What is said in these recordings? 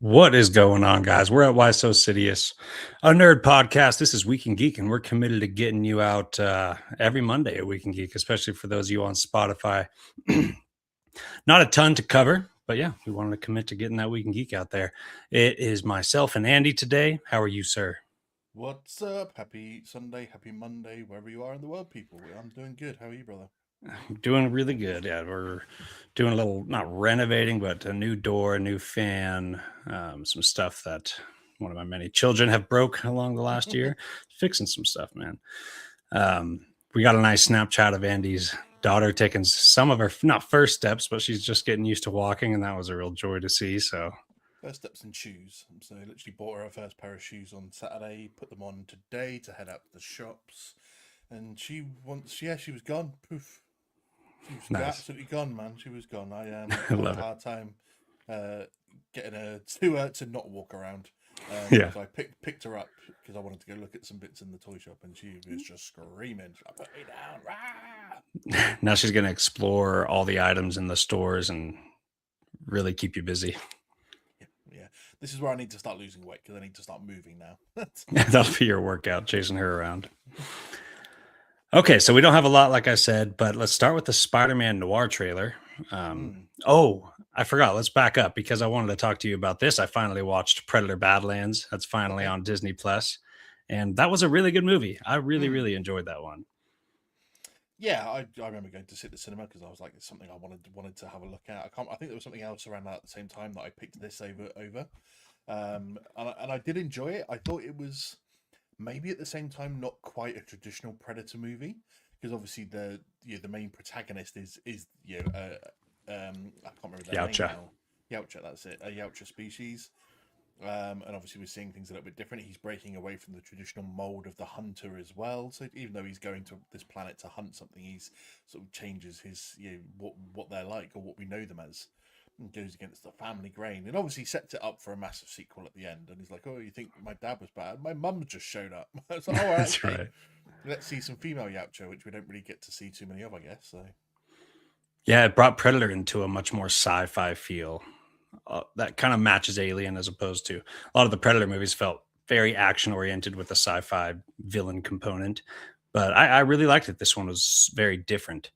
What is going on, guys? We're at Why So Sidious, a nerd podcast. This is Week in Geek, and we're committed to getting you out every Monday at Week in Geek, especially for those of you on Spotify. Not a ton to cover, but yeah, we wanted to commit to getting that Week in Geek out there. It is myself and Andy today. How are you, sir? What's up? Happy Sunday, happy Monday, wherever you are in the world, people. I'm doing good. How are you, brother? Doing really good. Yeah, we're doing a little, not renovating, but a new door, a new fan, some stuff that one of my many children have broke along the last year. Fixing some stuff, man. We got a nice Snapchat of Andy's daughter taking some of her, not first steps, but she's just getting used to walking, and that was a real joy to see. So, First steps in shoes. So I literally bought her first pair of shoes on Saturday, put them on today to head out to the shops. And she was gone. Poof. She was nice. absolutely gone, man. She was gone. I I had a love it. hard time uh, getting her to not walk around. Yeah. So I picked her up because I wanted to go look at some bits in the toy shop, and she was just screaming, "She's like, put me down!" Rah! Now she's going to explore all the items in the stores and really keep you busy. Yeah. This is where I need to start losing weight because I need to start moving now. That'll be your workout, chasing her around. Okay, so we don't have a lot, like I said, but let's start with the Spider-Man Noir trailer. Mm, Oh, I forgot. Let's back up because I wanted to talk to you about this. I finally watched Predator Badlands. That's finally okay. on Disney Plus, and that was a really good movie. I really, Mm. really enjoyed that one. Yeah, I remember going to see the cinema because I was like, it's something I wanted to have a look at. I think there was something else around that at the same time that I picked this over. And I did enjoy it. I thought it was maybe at the same time not quite a traditional Predator movie because obviously the main protagonist is I can't remember their name Yautja. now. Yautja, that's it. A Yautja species. And obviously, we're seeing things a little bit different. He's breaking away from the traditional mold of the hunter as well. So even though he's going to this planet to hunt something, he's sort of changes his what they're like or what we know them as, and goes against the family grain. And obviously sets it up for a massive sequel at the end. And he's like, "Oh, you think my dad was bad? My mum just showed up." It's like, "All right, That's okay, right. let's see some female Yautja, which we don't really get to see too many of, I guess." So Yeah, it brought Predator into a much more sci-fi feel. That kind of matches Alien as opposed to a lot of the Predator movies felt very action oriented with a sci-fi villain component. But I really liked it. This one was very different,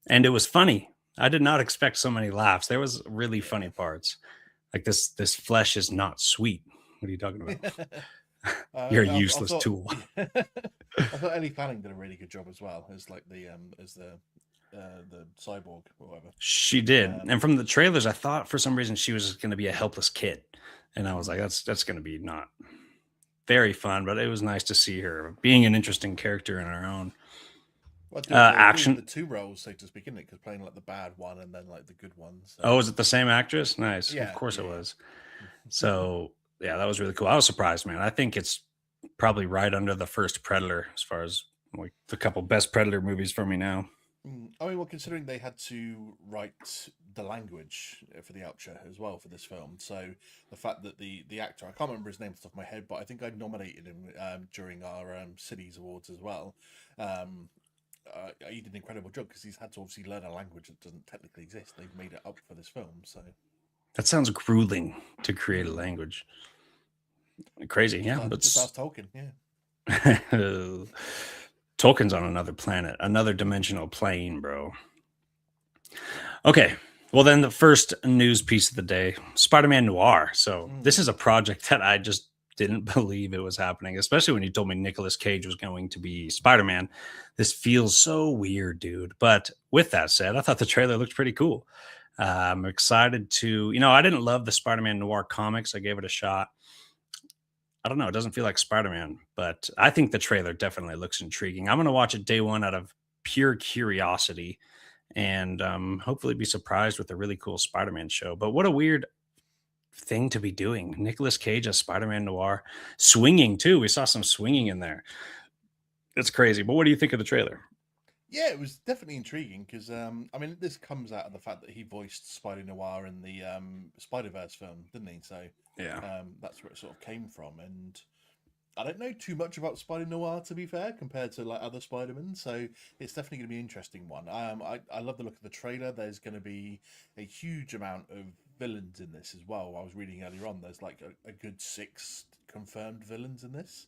and it was funny. I did not expect so many laughs. There was really funny yeah. parts. Like this flesh is not sweet. What are you talking about? You're a I useless thought, tool. yeah. I thought Ellie Fanning did a really good job as well as like the cyborg or whatever. She did. Um, And from the trailers, I thought for some reason she was going to be a helpless kid. And I was like, mm. that's going to be not very fun, but it was nice to see her being an interesting character in her own. Well, doing the Action. two roles, so to speak, isn't it? Because playing like the bad one and then like the good one. So Oh, is it the same actress? Nice. Of yeah, course it yeah, was. yeah. So, yeah, that was really cool. I was surprised, man. I think it's probably right under the first Predator as far as like the couple best Predator movies for me now. I mean, well, considering they had to write the language for the outro as well for this film, so the fact that the actor, I can't remember his name off the top of my head, but I think I nominated him during our Cities Awards as well. Um, he did an incredible job because he's had to obviously learn a language that doesn't technically exist. They've made it up for this film, so That sounds grueling to create a mm, language. Crazy, yeah. But just ask Tolkien. Yeah. Tolkien's on another planet, another dimensional plane, bro. Okay. Well, then the first news piece of the day, Spider-Man Noir. So this Mm. is a project that I just didn't believe it was happening, especially when you told me Nicolas Cage was going to be Spider-Man. This feels so weird, dude. But with that said, I thought the trailer looked pretty cool. I'm excited to, I didn't love the Spider-Man Noir comics. I gave it a shot. I don't know. It doesn't feel like Spider-Man, but I think the trailer definitely looks intriguing. I'm going to watch it day one out of pure curiosity and hopefully be surprised with a really cool Spider-Man show. But what a weird thing to be doing. Nicolas Cage as Spider-Man Noir, swinging too. We saw some swinging in there. It's crazy. But what do you think of the trailer? Yeah, it was definitely intriguing because I mean, this comes out of the fact that he voiced Spider Noir in the Spider Verse film, didn't he? So Yeah. that's where it sort of came from, and I don't know too much about Spider Noir to be fair, compared to like other Spider-Man. So it's definitely going to be an interesting one. I love the look of the trailer. There's going to be a huge amount of villains in this as well. I was reading earlier on. There's like a good 6 confirmed villains in this.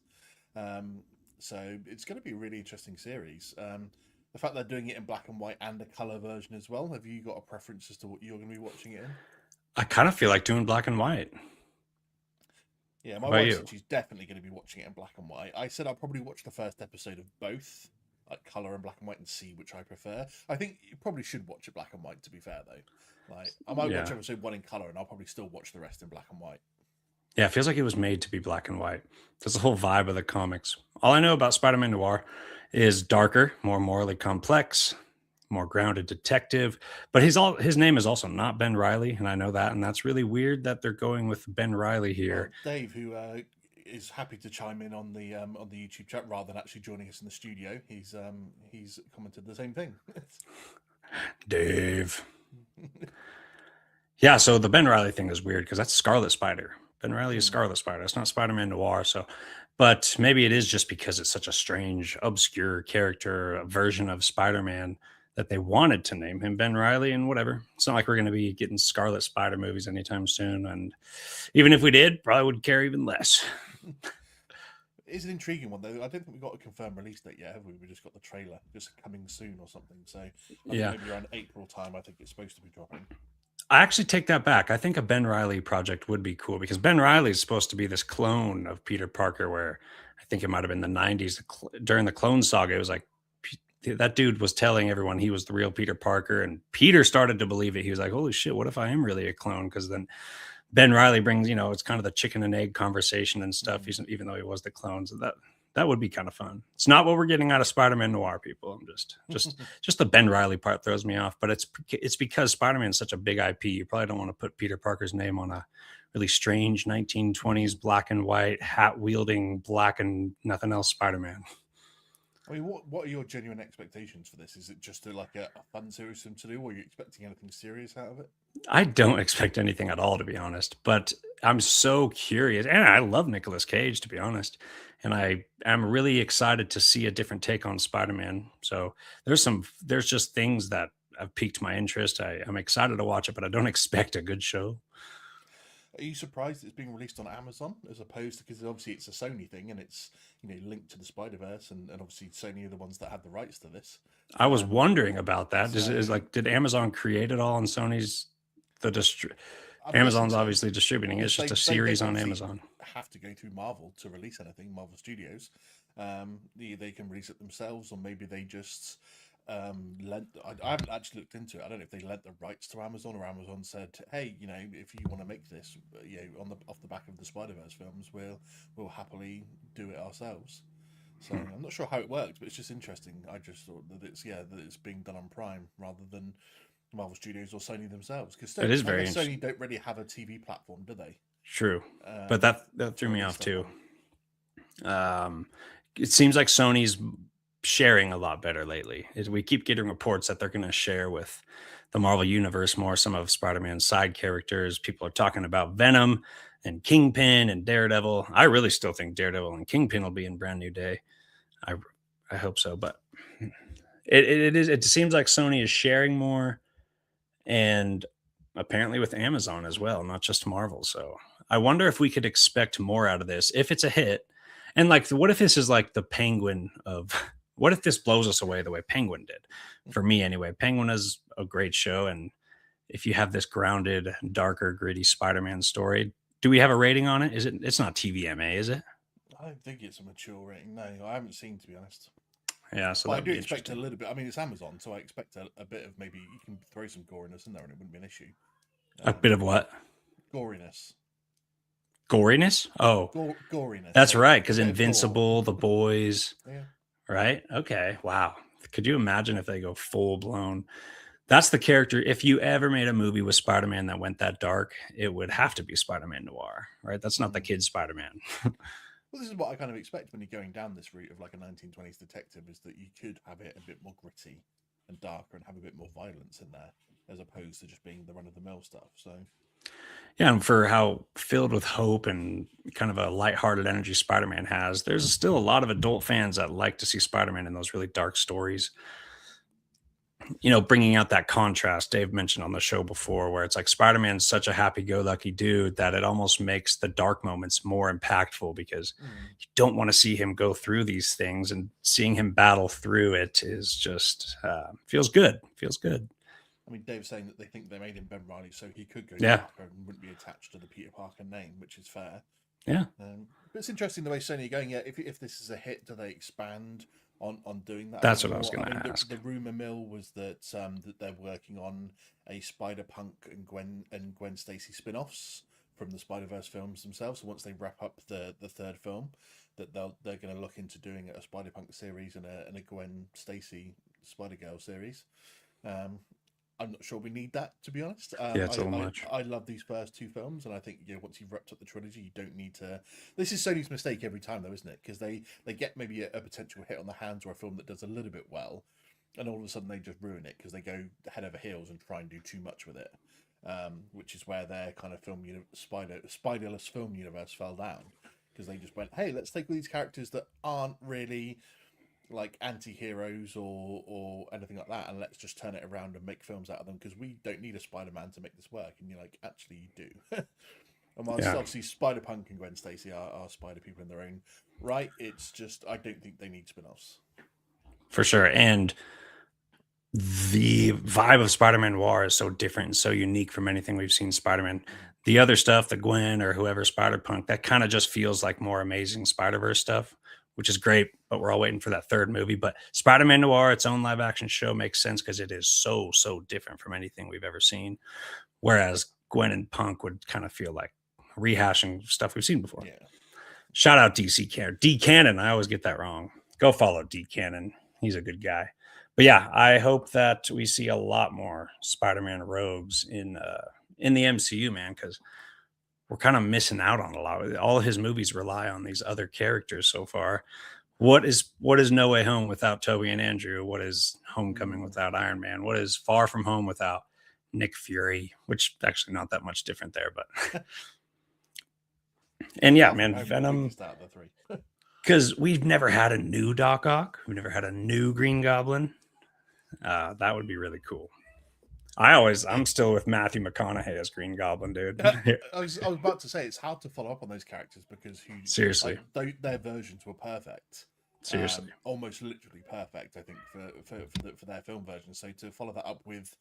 Um, so it's going to be a really interesting series. The fact they're doing it in black and white and a color version as well. Have you got a preference as to what you're going to be watching it in? I kind of feel like doing black and white. Yeah, How my about wife you? said she's definitely going to be watching it in black and white. I said I'll probably watch the first episode of both, like color and black and white, and see which I prefer. I think you probably should watch it black and white. To be fair, though, like I might watch Yeah. episode 1 in color, and I'll probably still watch the rest in black and white. Yeah, it feels like it was made to be black and white. That's the whole vibe of the comics. All I know about Spider-Man Noir is darker, more morally complex, more grounded detective. But his name is also not Ben Riley, and I know that, and that's really weird that they're going with Ben Riley here. Well, Dave, who is happy to chime in on the YouTube chat rather than actually joining us in the studio, he's commented the same thing. Dave. Yeah, so the Ben Riley thing is weird because that's Scarlet Spider. Ben Riley is Scarlet Spider. It's not Spider-Man Noir. So, but maybe it is just because it's such a strange, obscure character, a version of Spider-Man that they wanted to name him Ben Riley and whatever. It's not like we're going to be getting Scarlet Spider movies anytime soon. And even if we did, probably would care even less. It's an intriguing one though. I don't think we got a confirmed release date yet, have we? We just got the trailer, just coming soon or something. So I think Yeah. maybe around April time, I think it's supposed to be dropping. I actually take that back. I think a Ben Riley project would be cool because Ben Riley is supposed to be this clone of Peter Parker, where I think it might have been the 90s during the Clone Saga. It was like that dude was telling everyone he was the real Peter Parker, and Peter started to believe it. He was like, holy shit, what if I am really a clone? Because then Ben Riley brings, it's kind of the chicken and egg conversation and stuff. He's, even though he was the clone, so that would be kind of fun. It's not what we're getting out of Spider-Man Noir, people. I'm just the Ben Riley part throws me off, but it's because Spider-Man is such a big IP. You probably don't want to put Peter Parker's name on a really strange 1920s black and white hat wielding black and nothing else Spider-Man. I mean, what are your genuine expectations for this? Is it just a fun series for them to do, or are you expecting anything serious out of it? I don't expect anything at all, to be honest, but I'm so curious. And I love Nicolas Cage, to be honest. And I am really excited to see a different take on Spider-Man. So there's just things that have piqued my interest. I'm excited to watch it, but I don't expect a good show. Are you surprised it's being released on Amazon as opposed to, because obviously it's a Sony thing and it's linked to the Spider Verse and obviously Sony are the ones that had the rights to this. I was wondering about that. Is So did Amazon create it all and Sony's I'm guessing Amazon's so. obviously distributing it. It's just a series on Obviously Amazon. have to go through Marvel to release anything. Marvel Studios, they can release it themselves, or maybe they just lent. I haven't actually looked into it. I don't know if they lent the rights to Amazon, or Amazon said, "Hey, if you want to make this, on the off the back of the Spider Verse films, we'll happily do it ourselves." So I'm not sure how it works, but it's just interesting. I just thought that it's being done on Prime rather than Marvel Studios or Sony themselves, because It is I very guess Sony interesting. don't really have a TV platform, do they? True, but Um, that to threw me release off stuff too. on. It seems like Sony's sharing a lot better lately. We keep getting reports that they're going to share with the Marvel Universe more some of Spider-Man's side characters. People are talking about Venom and Kingpin and Daredevil. I really still think Daredevil and Kingpin will be in Brand New Day. I I hope so, but it seems like Sony is sharing more, and apparently with Amazon as well, not just Marvel. So I wonder if we could expect more out of this if it's a hit. And like, what if this is like the Penguin of what if this blows us away the way Penguin did? For me, anyway, Penguin is a great show. And if you have this grounded, darker, gritty Spider Man story, do we have a rating on it? It's not TVMA, is it? I don't think it's a mature rating. No, I haven't seen, to be honest. Yeah, so But that I would do be expect a interesting. little bit. I mean, it's Amazon, so I expect a bit of, maybe you can throw some goriness in there and it wouldn't be an issue. A bit of what? Goriness, Goriness? Oh, goriness. that's So right. a Because bit of gore. Invincible, The Boys, Yeah. right? Okay. Wow. Could you imagine if they go full blown? That's the character. If you ever made a movie with Spider Man that went that dark, it would have to be Spider Man Noir, right? That's not the Mm. kid Spider Man. Well, this is what I kind of expect when you're going down this route of like a 1920s detective, is that you could have it a bit more gritty and darker and have a bit more violence in there, as opposed to just being the run of the mill stuff. So Yeah. And for how filled with hope and kind of a lighthearted energy Spider Man has, there's still a lot of adult fans that like to see Spider Man in those really dark stories. bringing out that contrast Dave mentioned on the show before, where it's like Spider-Man's such a happy-go-lucky dude that it almost makes the dark moments more impactful because Mm. you don't want to see him go through these things, and seeing him battle through it is just feels good. Feels good. I mean, Dave's saying that they think they made him Ben Riley so he could go Yeah, darker and wouldn't be attached to the Peter Parker name, which is fair. yeah. But it's interesting the way Sony are going. Yeah, if this is a hit, do they expand on doing that a That's bit what I was more? I going mean, to ask. the rumor mill was that they're working on a Spider Punk and Gwen Stacy spin-offs from the Spider Verse films themselves. So once they wrap up the third film, that they're going to look into doing a Spider Punk series and a Gwen Stacy Spider Girl series. Um, I'm not sure we need that, to be honest. Yeah, it's a little much. I love these first two films, and I think once you've wrapped up the trilogy, you don't need to. This is Sony's mistake every time, though, isn't it? Because they get maybe a potential hit on the hands or a film that does a little bit well, and all of a sudden they just ruin it because they go head over heels and try and do too much with it. Which is where their kind of spiderless film universe fell down because they just went, hey, let's take all these characters that aren't really like anti-heroes or anything like that, and let's just turn it around and make films out of them because we don't need a Spider-Man to make this work. And you're like, actually you do. And whilst Yeah, obviously Spider-Punk and Gwen Stacy are spider people in their own right, it's just I don't think they need spin-offs. for sure. And the vibe of Spider-Man Noir is so different and so unique from anything we've seen Spider-Man. Mm. The other stuff, the Gwen or whoever Spider-Punk, that kind of just feels like more Amazing Spider-Verse stuff, which is great, but we're all waiting for that third movie. But Spider-Man Noir, its own live action show, makes sense because it is so, so different from anything we've ever seen. Whereas Gwen and Punk would kind of feel like rehashing stuff we've seen before. Yeah. Shout out DC Cannon. D Cannon. I always get that wrong. Go follow D Cannon. He's a good guy. But yeah, I hope that we see a lot more Spider-Man rogues in the MCU, man, because we're kind of missing out on a lot. All of his movies rely on these other characters so far. What is No Way Home without Toby and Andrew? What is Homecoming Mm. without Iron Man? What is Far From Home without Nick Fury? Which actually not that much different there, but and yeah, Far From man, Home, the Venom. biggest out of the three. Because we've never had a new Doc Ock. We've never had a new Green Goblin. That would be really cool. I'm still with Matthew McConaughey as Green Goblin, dude. I was about to say it's hard to follow up on those characters because Seriously, their versions were perfect, seriously. almost literally perfect. I think for their film version. So to follow that up with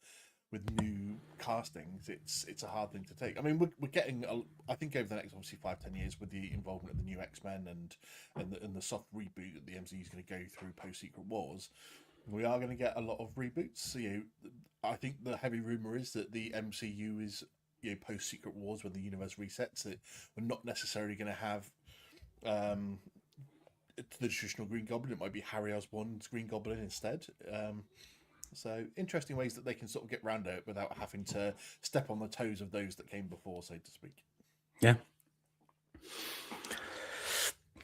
new castings, it's a hard thing to take. I mean, we're getting I think over the next obviously 5-10 years with the involvement of the new X-Men and the soft reboot that the MCU is going to go through post Secret Wars. We are going to get a lot of reboots. So, I think the heavy rumor is that the MCU is post Secret Wars when the universe resets. That we're not necessarily going to have um, the traditional Green Goblin. It might be Harry Osborn's Green Goblin instead. So interesting ways that they can sort of get around it without having to step on the toes of those that came before, so to speak. Yeah.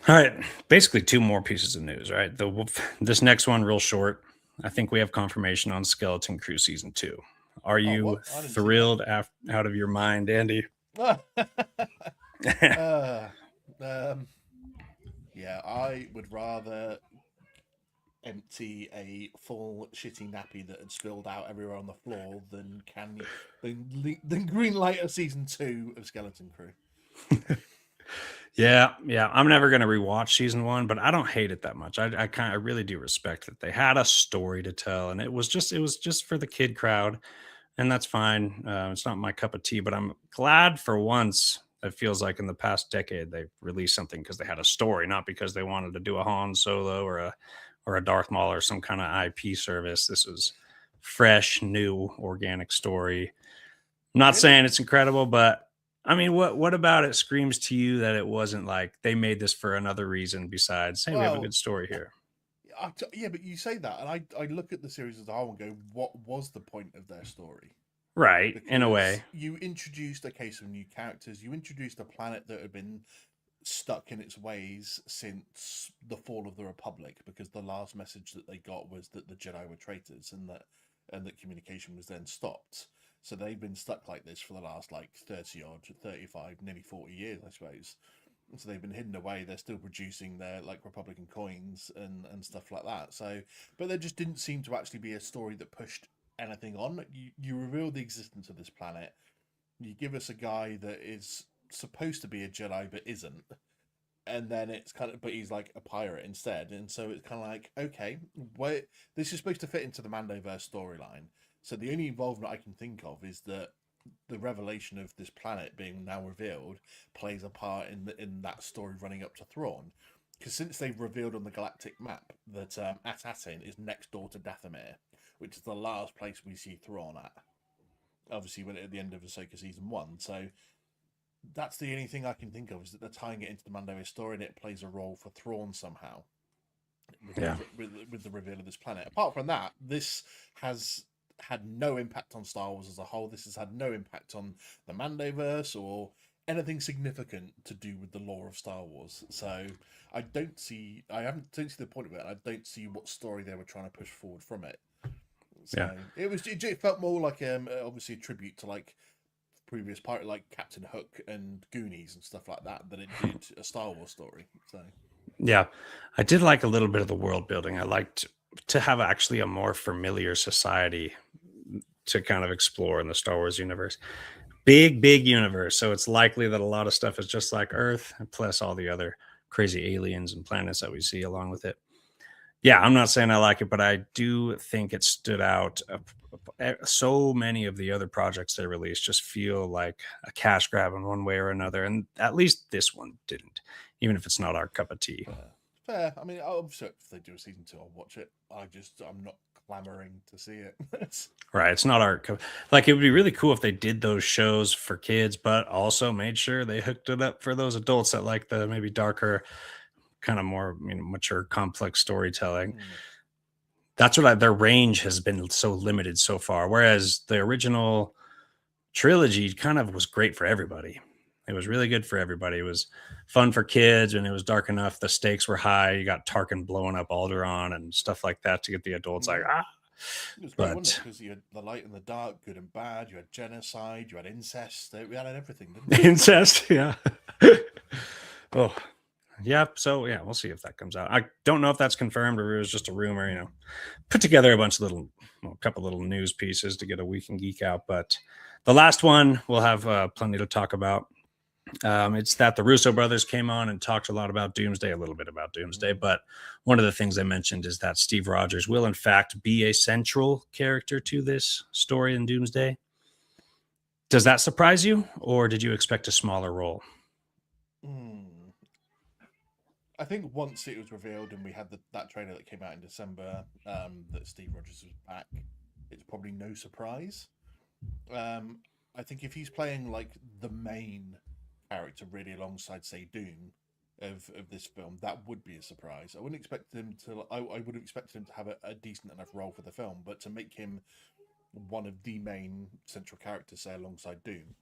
All right. Basically, two more pieces of news, right? This next one, real short. I think we have confirmation on Skeleton Crew season 2. Are Oh, you what? I didn't see thrilled out of your mind, Andy? that. Yeah, I would rather empty a full shitty nappy that had spilled out everywhere on the floor than green light of season 2 of Skeleton Crew. Yeah. I'm never gonna rewatch season 1, but I don't hate it that much. I really do respect that they had a story to tell, and it was just for the kid crowd, and that's fine. It's not my cup of tea, but I'm glad for once. It feels like in the past decade they've released something because they had a story, not because they wanted to do a Han Solo or a Darth Maul or some kind of IP service. This was fresh, new, organic story. I'm not Really? saying it's incredible, but I mean, what about it screams to you that it wasn't like they made this for another reason besides, hey, we have a Well, good story here, yeah, but you say that, and I look at the series as a whole and go, what was the point of their story? right? In a Because way, you introduced a case of new characters, you introduced a planet that had been stuck in its ways since the fall of the Republic, because the last message that they got was that the Jedi were traitors and that communication was then stopped. So they've been stuck like this for the last like 30 odd, 35, nearly 40 years, I suppose. So they've been hidden away. They're still producing their like Republican coins and stuff like that. So, but there just didn't seem to actually be a story that pushed anything on. You reveal the existence of this planet. You give us a guy that is supposed to be a Jedi but isn't, and then it's kind of, but he's like a pirate instead, and so it's kind of like, okay, where this is supposed to fit into the Mandoverse storyline. So the only involvement I can think of is that the revelation of this planet being now revealed plays a part in that story running up to Thrawn, because since they've revealed on the galactic map that Assassin is next door to Dathomir, which is the last place we see Thrawn at. Obviously, when at the end of Ahsoka season 1, so that's the only thing I can think of, is that they're tying it into the Mando story and it plays a role for Thrawn somehow Yeah. with the reveal of this planet. Apart from that, this has had no impact on Star Wars as a whole. This has had no impact on the Mandoverse or anything significant to do with the lore of Star Wars. So I don't see the point of it. I don't see what story they were trying to push forward from it. So Yeah. it felt more like obviously a tribute to like previous part, like Captain Hook and Goonies and stuff like that, than it did a Star Wars story. So Yeah. I did like a little bit of the world building. I liked to have actually a more familiar society to kind of explore in the Star Wars universe. Big universe. So it's likely that a lot of stuff is just like Earth, plus all the other crazy aliens and planets that we see along with it. Yeah, I'm not saying I like it, but I do think it stood out. So many of the other projects they released just feel like a cash grab in one way or another, and at least this one didn't, even if it's not our cup of tea. fair. I mean, obviously, if they do a season 2, I'll watch it. I'm not clamoring to see it. Right, it's not our like. It would be really cool if they did those shows for kids, but also made sure they hooked it up for those adults that like the maybe darker, kind of more mature, complex storytelling. Mm. That's what their range has been so limited so far. Whereas the original trilogy kind of was great for everybody. It was really good for everybody. It was fun for kids, and it was dark enough. The stakes were high. You got Tarkin blowing up Alderaan and stuff like that to get the adults like, Yeah. ah. It was great, wasn't it? But Because you had the light and the dark, good and bad. You had genocide. You had incest. We had everything, didn't we? incest, yeah. Oh, yeah. So yeah, we'll see if that comes out. I don't know if that's confirmed or it was just a rumor. Put together a bunch of a couple little news pieces to get a week and geek out. But the last one we'll have plenty to talk about. It's that the Russo brothers came on and talked a lot about Doomsday, a little bit about Doomsday. But one of the things they mentioned is that Steve Rogers will, in fact, be a central character to this story in Doomsday. Does that surprise you, or did you expect a smaller role? Mm. I think once it was revealed and we had that trailer that came out in December, that Steve Rogers was back, it's probably no surprise. I think if he's playing like the main character really alongside, say, Doom of this film, that would be a surprise. I wouldn't expect him to. I would have expected him to have a decent enough role for the film, but to make him one of the main central characters, say, alongside Doom,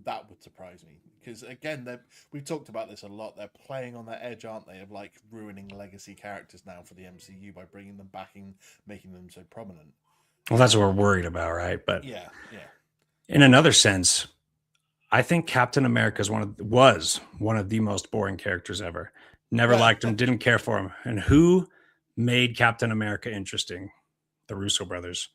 that would surprise me. Because again, we've talked about this a lot. They're playing on that edge, aren't they, of like ruining legacy characters now for the MCU by bringing them back and making them so prominent. Well, that's what we're worried about, right? But Yeah. in another sense, I think Captain America was one of the most boring characters ever. Never liked him, didn't care for him. And who made Captain America interesting? The Russo brothers.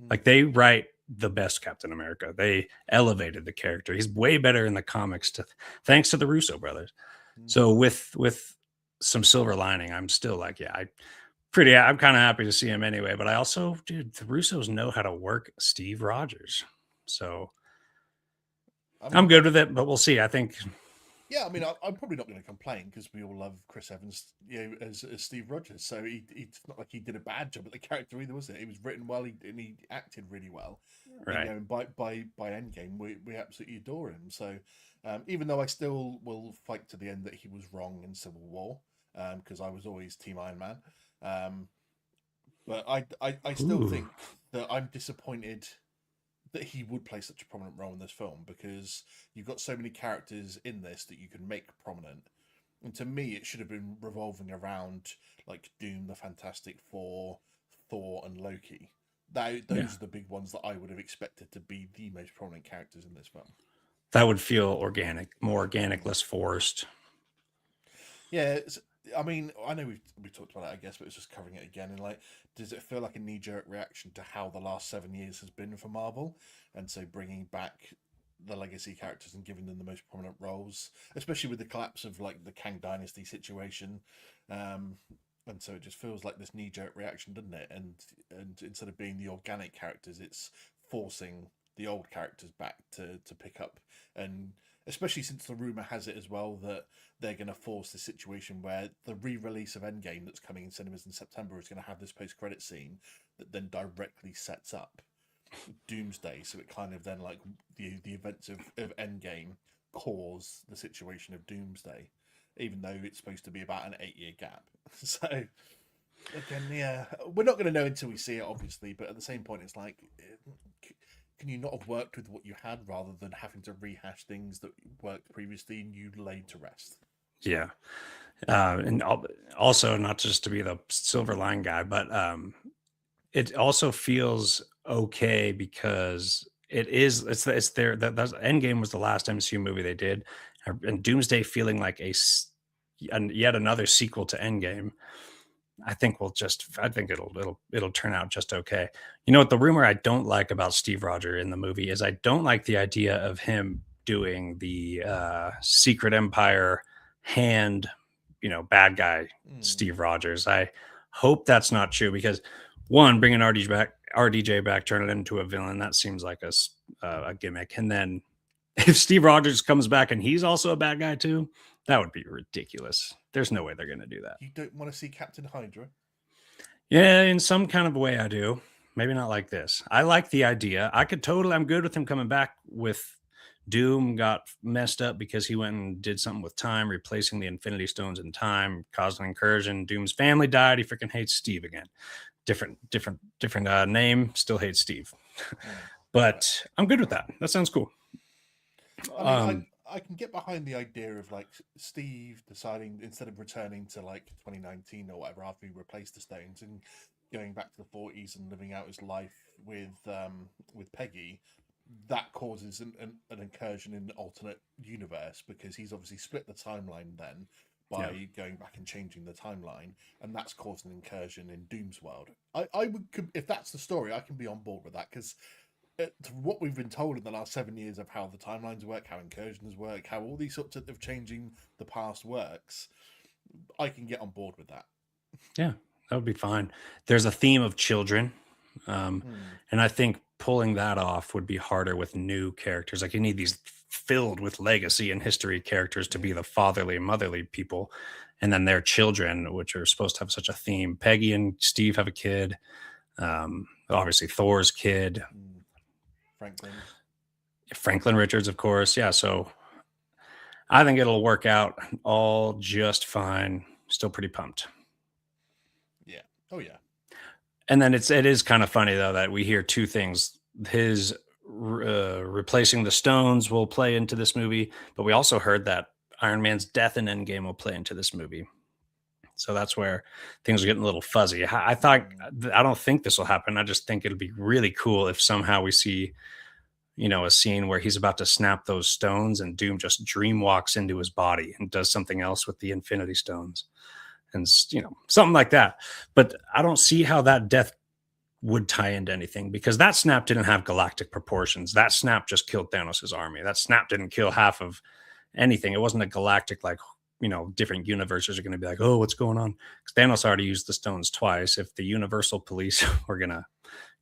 Like, they write the best Captain America. They elevated the character. He's way better in the comics thanks to the Russo brothers. So with some silver lining, I'm still like, yeah, I'm kind of happy to see him anyway. But I also, dude, the Russos know how to work Steve Rogers. So I'm good with it, but we'll see. I think. Yeah, I mean, I'm probably not going to complain because we all love Chris Evans, as Steve Rogers. So it's not like he did a bad job at the character either, was it? He was written well, and he acted really well. Right. And, by Endgame, we absolutely adore him. So even though I still will fight to the end that he was wrong in Civil War, because I was always Team Iron Man. But I still think that I'm disappointed that he would play such a prominent role in this film, because you've got so many characters in this that you can make prominent. And to me, it should have been revolving around like Doom, the Fantastic Four, Thor, and Loki. Those are the big ones that I would have expected to be the most prominent characters in this film. That would feel organic, more organic, less forced. Yeah, I mean, I know we've talked about it, I guess, but it's just covering it again. And like, does it feel like a knee jerk reaction to how the last 7 years has been for Marvel? And so bringing back the legacy characters and giving them the most prominent roles, especially with the collapse of like the Kang Dynasty situation. Um, and so it just feels like this knee jerk reaction, doesn't it? And instead of being the organic characters, it's forcing the old characters back to pick up. And especially since the rumor has it as well that they're going to force the situation where the re-release of Endgame that's coming in cinemas in September is going to have this post-credit scene that then directly sets up Doomsday. So it kind of then like the events of Endgame cause the situation of Doomsday, even though it's supposed to be about an 8-year gap. So again, yeah, we're not going to know until we see it, obviously. But at the same point, it's like, can you not have worked with what you had rather than having to rehash things that worked previously and you laid to rest? Yeah. And also, not just to be the silver line guy, but it also feels okay because it's their that's Endgame was the last MCU movie they did, and Doomsday feeling like and yet another sequel to Endgame. I think it'll turn out just okay. You know what, the rumor I don't like about Steve Rogers in the movie is I don't like the idea of him doing the Secret Empire hand, bad guy Mm. Steve Rogers. I hope that's not true because one, bringing RDJ back, turn it into a villain, that seems like a gimmick. And then if Steve Rogers comes back and he's also a bad guy too, that would be ridiculous. There's no way they're going to do that. You don't want to see Captain Hydra? Yeah, in some kind of way I do. Maybe not like this. I like the idea. I'm good with him coming back with Doom got messed up because he went and did something with time, replacing the Infinity Stones in time, caused an incursion. Doom's family died. He freaking hates Steve again. Different name, still hates Steve. Mm. Right. But I'm good with that. That sounds cool. I mean, Um, I can get behind the idea of like Steve deciding instead of returning to like 2019 or whatever after he replaced the Stones and going back to the 40s and living out his life with Peggy, that causes an incursion in an alternate universe because he's obviously split the timeline then yeah. by going back and changing the timeline, and that's caused an incursion in Doom's world. I would, if that's the story, I can be on board with that because what we've been told in the last 7 years of how the timelines work, how incursions work, how all these sorts of changing the past works, I can get on board with that. Yeah, that would be fine. There's a theme of children, Hmm. and I think pulling that off would be harder with new characters. Like you need these filled with legacy and history characters to be Yeah. the fatherly and motherly people, and then their children, which are supposed to have such a theme. Peggy and Steve have a kid. Obviously, Thor's kid, Hmm. Franklin. Franklin Richards, of course. Yeah, so I think it'll work out all just fine. Still pretty pumped. Yeah. Oh yeah. And then it is kind of funny though that we hear two things. His replacing the Stones will play into this movie, but we also heard that Iron Man's death in Endgame will play into this movie. So that's where things are getting a little fuzzy. Hmm. I don't think this will happen. I just think it'll be really cool if somehow we see, a scene where he's about to snap those stones and Doom just dream walks into his body and does something else with the Infinity Stones and something like that. But I don't see how that death would tie into anything because that snap didn't have galactic proportions. That snap just killed Thanos' army. That snap didn't kill half of anything. It wasn't a galactic, like, different universes are going to be like, oh, what's going on? Because Thanos already used the stones twice. If the Universal Police were going to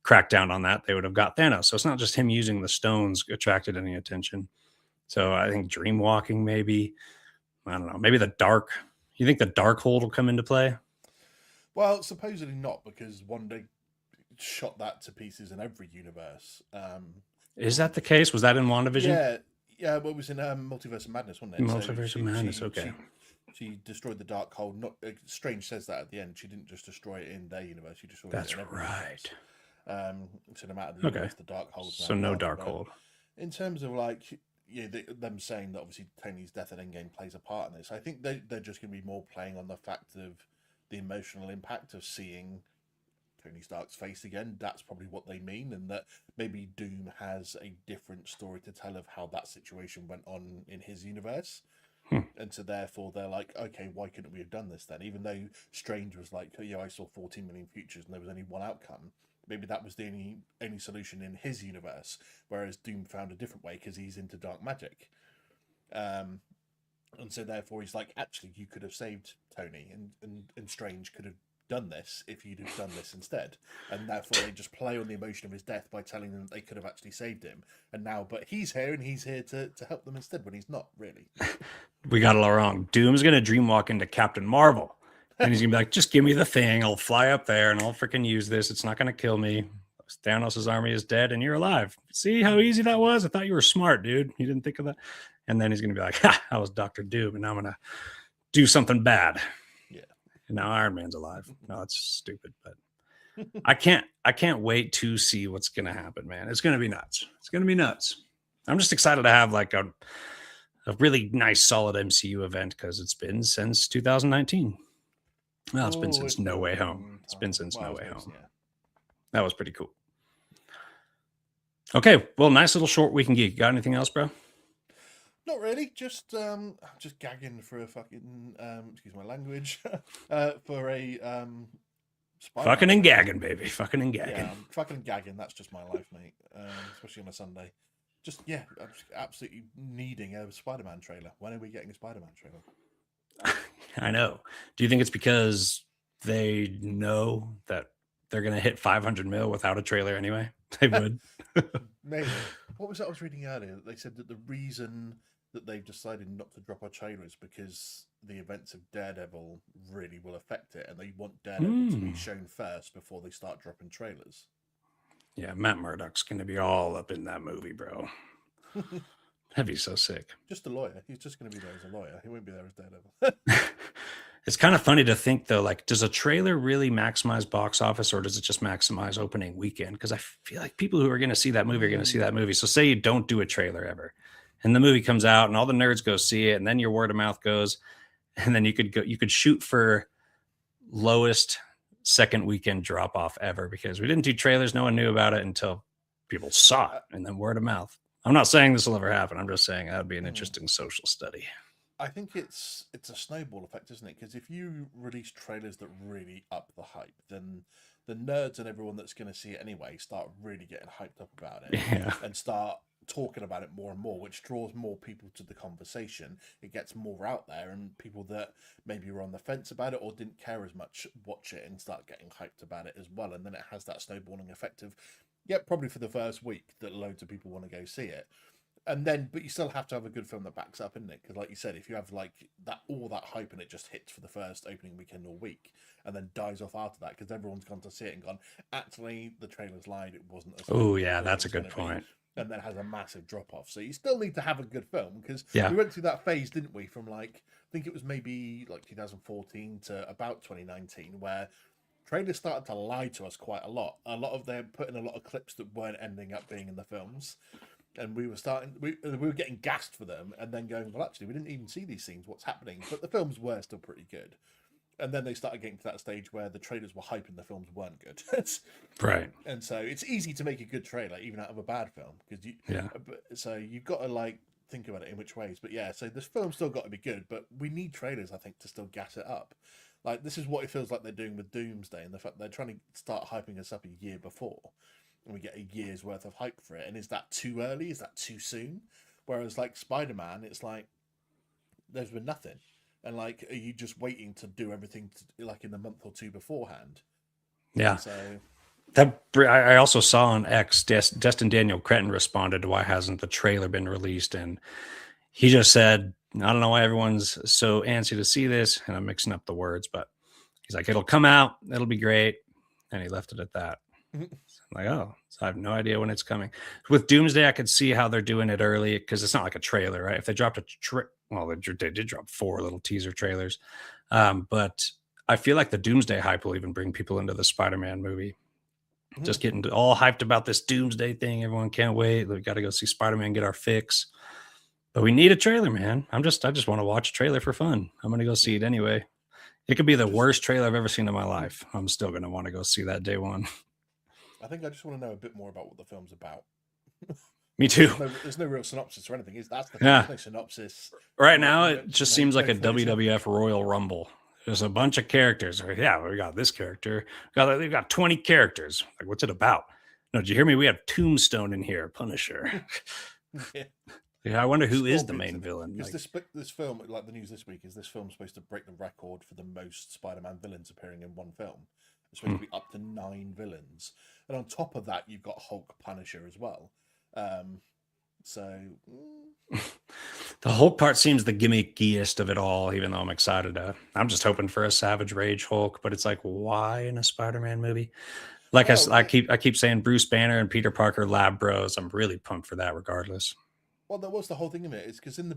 crack down on that, they would have got Thanos. So it's not just him using the stones attracted any attention. So I think dream walking, maybe. I don't know. Maybe the dark. You think the dark hold will come into play? Well, supposedly not because one day shot that to pieces in every universe. Is Obviously, that the case? Was that in WandaVision? yeah, yeah. Well, it was in Multiverse of Madness, wasn't it? So Multiverse of Madness. Okay. she destroyed the dark hole. Not Strange says that at the end. She didn't just destroy it in their universe. She destroyed it That's in every right. universe. So no matter the Okay. universe, the dark hole's now So no gone. dark But hold. in terms of like yeah, them saying that obviously Tony's death at Endgame plays a part in this, I think they're just going to be more playing on the fact of the emotional impact of seeing Tony Stark's face again. That's probably what they mean, and that maybe Doom has a different story to tell of how that situation went on in his universe. Hmm. And so therefore they're like, okay, why couldn't we have done this then? Even though Strange was like, oh, yeah, I saw 14 million futures and there was only one outcome. Maybe that was the only solution in his universe, whereas Doom found a different way because he's into dark magic. Um, and so therefore he's like, actually, you could have saved Tony, and Strange could have done this if you'd have done this instead. And therefore they just play on the emotion of his death by telling them that they could have actually saved him. And now, but he's here and he's here to help them instead when he's not really. We got it all wrong. Doom's gonna dreamwalk into Captain Marvel, and he's gonna be like, "Just give me the thing. I'll fly up there and I'll freaking use this. It's not gonna kill me. Thanos' army is dead, and you're alive. See how easy that was? I thought you were smart, dude. You didn't think of that." And then he's gonna be like, "Ha! I was Doctor Doom, and now I'm gonna do something bad." Yeah. And now Iron Man's alive. No, it's stupid, but I can't wait to see what's gonna happen, man. It's gonna be nuts. It's gonna be nuts. I'm just excited to have like a really nice, solid MCU event because it's been since 2019. Well, it's been since No Way Home. It's been since No Way Home. Yeah. That was pretty cool. Okay, well, nice little short week in Geek. Got anything else, bro? Not really. Just gagging for a fucking excuse my language. For a Fucking and gagging, baby. Fucking and gagging. Yeah, fucking gagging. That's just my life, mate. Especially on a Sunday. Just I'm just absolutely needing a Spider-Man trailer. When are we getting a Spider-Man trailer? I know. Do you think it's because they know that they're gonna hit 500 mil without a trailer anyway? They would. Maybe. What was that I was reading earlier? They said that the reason that they've decided not to drop a trailer is because the events of Daredevil really will affect it, and they want Daredevil to be shown first before they start dropping trailers. Yeah, Matt Murdock's gonna be all up in that movie, bro. That'd be so sick. Just a lawyer. He's just going to be there as a lawyer. He won't be there as Daredevil. It's kind of funny to think though, like, does a trailer really maximize box office or does it just maximize opening weekend? Because I feel like people who are going to see that movie are going to see that movie. So say you don't do a trailer ever, and the movie comes out, and all the nerds go see it, and then your word of mouth goes, and then you could shoot for lowest second weekend drop off ever because we didn't do trailers. No one knew about it until people saw it, and then word of mouth. I'm not saying this will ever happen. I'm just saying that would be an interesting social study. I think it's a snowball effect, isn't it? Because if you release trailers that really up the hype, then the nerds and everyone that's going to see it anyway start really getting hyped up about it, and start talking about it more and more, which draws more people to the conversation. It gets more out there, and people that maybe were on the fence about it or didn't care as much watch it and start getting hyped about it as well. And then it has that snowballing effect of, probably for the first week that loads of people want to go see it. And then, but you still have to have a good film that backs up, isn't it? Because, like you said, if you have like that all that hype and it just hits for the first opening weekend or week, and then dies off after that because everyone's gone to see it and gone, actually, the trailers lied, it wasn't. Oh yeah, that's a good point. And then has a massive drop off. So you still need to have a good film because Yeah. we went through that phase, didn't we? From like I think it was maybe like 2014 to about 2019, where trailers started to lie to us quite a lot. A lot of them put in a lot of clips that weren't ending up being in the films. And we were getting gassed for them, and then going, well, actually, we didn't even see these scenes. What's happening? But the films were still pretty good. And then they started getting to that stage where the trailers were hyping, the films weren't good. Right. And so it's easy to make a good trailer even out of a bad film because so you've got to like think about it in which ways. But yeah, so this film's still got to be good, but we need trailers, I think, to still gas it up. Like this is what it feels like they're doing with Doomsday, and the fact they're trying to start hyping us up a year before. And we get a year's worth of hype for it. And is that too early? Is that too soon? Whereas like Spider-Man, it's like there's been nothing. And like, are you just waiting to do everything like in a month or two beforehand? Yeah. So that I also saw on X, Destin Daniel Cretton responded to why hasn't the trailer been released, and he just said, I don't know why everyone's so antsy to see this, and I'm mixing up the words, but he's like, it'll come out, it'll be great, and he left it at that. So I'm like, oh, so I have no idea when it's coming. With Doomsday, I could see how they're doing it early because it's not like a trailer, right? If they dropped they did drop 4 little teaser trailers, but I feel like the Doomsday hype will even bring people into the Spider-Man movie. Just getting all hyped about this Doomsday thing. Everyone can't wait. We got to go see Spider-Man get our fix. But we need a trailer, man. I just want to watch a trailer for fun. I'm going to go see it anyway. It could be the worst trailer I've ever seen in my life. I'm still going to want to go see that day one. I think I just want to know a bit more about what the film's about. Me too. There's no real synopsis or anything. That's the thing. Yeah. There's no synopsis. Right now, it just No, seems like no a footage. WWF Royal Rumble. There's a bunch of characters. Yeah, we got this character. We got 20 characters. Like, what's it about? No, did you hear me? We have Tombstone in here, Punisher. Yeah. Yeah, I wonder who is the Scorpions main villain. Because Like, this film, like the news this week, is this film supposed to break the record for the most Spider-Man villains appearing in one film. It's supposed to be up to 9 villains, and on top of that, you've got Hulk, Punisher as well. So the Hulk part seems the gimmickiest of it all, even though I'm excited. I'm just hoping for a Savage Rage Hulk, but it's like, why in a Spider-Man movie? Like I keep saying, Bruce Banner and Peter Parker lab bros. I'm really pumped for that, regardless. well, that was the whole thing of it. Is because in the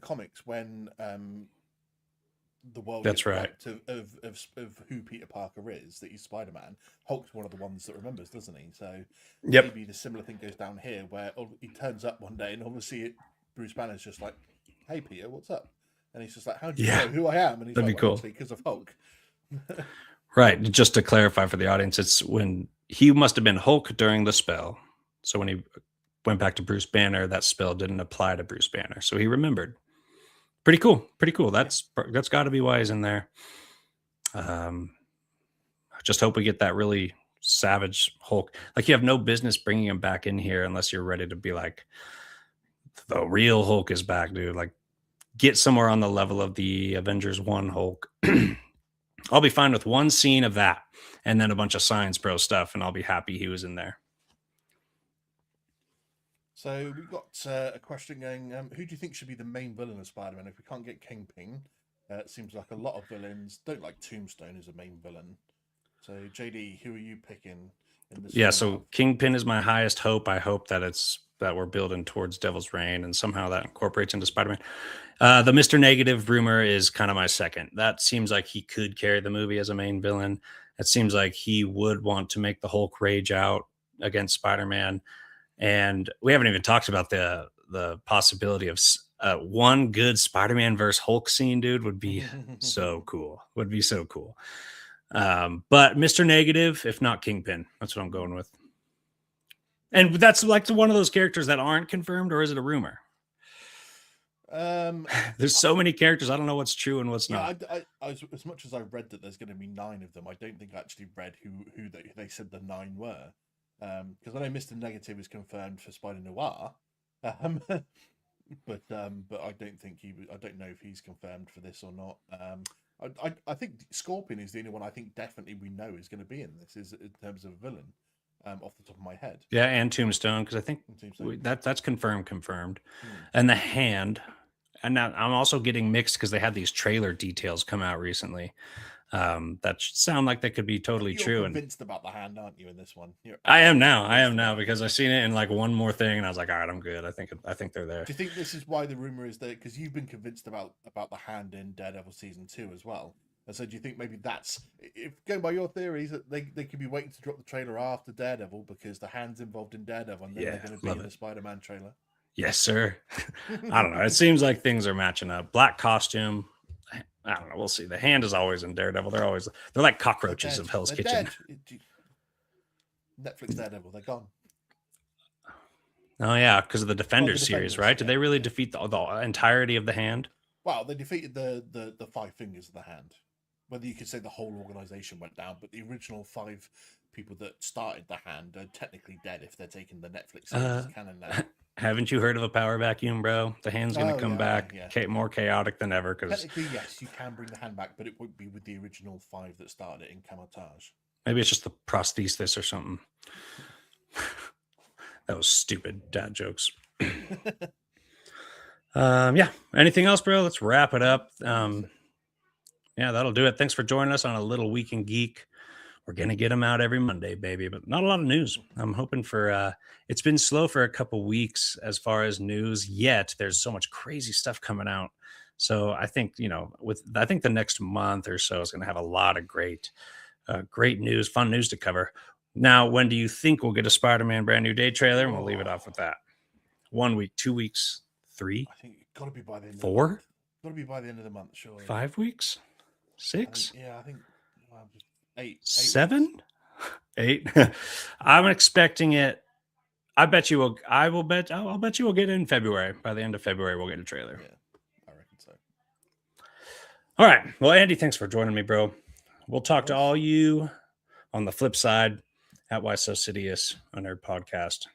comics, when the world That's gets right. wiped of who Peter Parker is, that he's Spider-Man, Hulk's one of the ones that remembers, doesn't he? So maybe the similar thing goes down here, where he turns up one day and obviously Bruce Banner's just like, "Hey Peter, what's up?" And he's just like, "How do you know who I am?" And he's That'd like, be cool. "Because of Hulk." Right. Just to clarify for the audience, it's when he must have been Hulk during the spell. So when he went back to Bruce Banner, that spell didn't apply to Bruce Banner. So he remembered. Pretty cool. Pretty cool. That's got to be why he's in there. I just hope we get that really savage Hulk. Like, you have no business bringing him back in here unless you're ready to be like, the real Hulk is back, dude. Like, get somewhere on the level of the Avengers 1 Hulk. I'll be fine with one scene of that and then a bunch of Science Bro stuff, and I'll be happy he was in there. So we've got a question going, who do you think should be the main villain of Spider-Man? If we can't get Kingpin, it seems like a lot of villains don't like Tombstone as a main villain. So JD, who are you picking in this? Yeah, so Kingpin is my highest hope. I hope that we're building towards Devil's Reign and somehow that incorporates into Spider-Man. The Mr. Negative rumor is kind of my second. That seems like he could carry the movie as a main villain. It seems like he would want to make the Hulk rage out against Spider-Man. And we haven't even talked about the possibility of one good Spider-Man versus Hulk scene, dude, would be so cool. Would be so cool. But Mr. Negative, if not Kingpin, that's what I'm going with. And that's like one of those characters that aren't confirmed, or is it a rumor? There's so many characters. I don't know what's true and what's not. As much as I read that there's going to be 9 of them, I don't think I actually read who they said the 9 were. Because I know Mr. Negative is confirmed for Spider Noir, but I don't think I don't know if he's confirmed for this or not. I think Scorpion is the only one I think definitely we know is going to be in this, is in terms of villain. Off the top of my head, yeah, and Tombstone, because I think that's confirmed. And the Hand, and now I'm also getting mixed because they had these trailer details come out recently. That sound like that could be totally true. You're convinced about the Hand, aren't you? In this one, I am now because I've seen it in like one more thing, and I was like, all right, I'm good. I think they're there. Do you think this is why the rumor is there? Because you've been convinced about the Hand in Daredevil season 2 as well. And so, do you think maybe that's, if going by your theories, that they could be waiting to drop the trailer after Daredevil because the Hand's involved in Daredevil, and then they're going to be in the Spider-Man trailer? Yes, sir. I don't know. It seems like things are matching up. Black costume. I don't know. We'll see. The Hand is always in Daredevil. They're like cockroaches of Hell's Kitchen. Netflix Daredevil, they're gone. Oh yeah, because of the Defenders series, right? Did they really defeat the entirety of the Hand? Well, they defeated the 5 fingers of the Hand. Whether you could say the whole organization went down, but the original 5 people that started the Hand are technically dead if they're taking the Netflix series canon now. Haven't you heard of a power vacuum, bro? The Hand's going to come back more chaotic than ever. Because technically, yes, you can bring the Hand back, but it won't be with the original 5 that started it in Camotage. Maybe it's just the prosthesis or something. That was stupid dad jokes. Yeah. Anything else, bro? Let's wrap it up. Yeah, that'll do it. Thanks for joining us on a little Week in Geek. We're going to get them out every Monday, baby, but not a lot of news. I'm hoping for, it's been slow for a couple weeks as far as news, yet there's so much crazy stuff coming out. So I think, I think the next month or so is going to have a lot of great news, fun news to cover. Now, when do you think we'll get a Spider-Man brand new day trailer? And we'll leave it off with that. 1 week, 2 weeks, 3? I think it's got to be by the end 4? Of the month. Got to be by the end of the month, surely. 5 weeks? 6? I think 8. 7? 8? I'm expecting it. I bet you will. I'll bet you will get it in February. By the end of February, we'll get a trailer. Yeah, I reckon so. All right. Well, Andy, thanks for joining me, bro. We'll talk to course. all you on the flip side at Why So Sidious, a nerd podcast.